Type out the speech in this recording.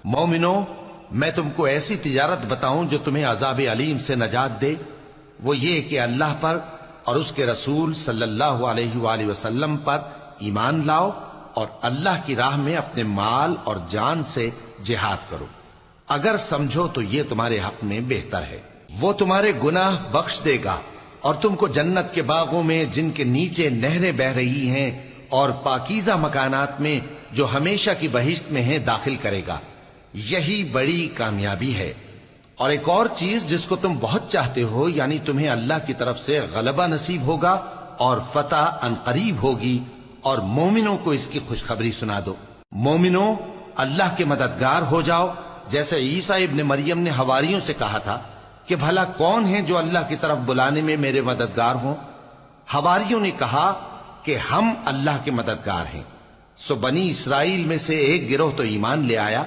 مومنو، میں تم کو ایسی تجارت بتاؤں جو تمہیں عذاب علیم سے نجات دے؟ وہ یہ کہ اللہ پر اور اس کے رسول صلی اللہ علیہ وآلہ وسلم پر ایمان لاؤ اور اللہ کی راہ میں اپنے مال اور جان سے جہاد کرو۔ اگر سمجھو تو یہ تمہارے حق میں بہتر ہے۔ وہ تمہارے گناہ بخش دے گا اور تم کو جنت کے باغوں میں جن کے نیچے نہریں بہ رہی ہیں اور پاکیزہ مکانات میں جو ہمیشہ کی بہشت میں ہیں داخل کرے گا۔ یہی بڑی کامیابی ہے۔ اور ایک اور چیز جس کو تم بہت چاہتے ہو، یعنی تمہیں اللہ کی طرف سے غلبہ نصیب ہوگا اور فتح عنقریب ہوگی، اور مومنوں کو اس کی خوشخبری سنا دو۔ مومنوں، اللہ کے مددگار ہو جاؤ، جیسے عیسیٰ ابن مریم نے حواریوں سے کہا تھا کہ بھلا کون ہیں جو اللہ کی طرف بلانے میں میرے مددگار ہوں؟ حواریوں نے کہا کہ ہم اللہ کے مددگار ہیں۔ سو بنی اسرائیل میں سے ایک گروہ تو ایمان لے آیا،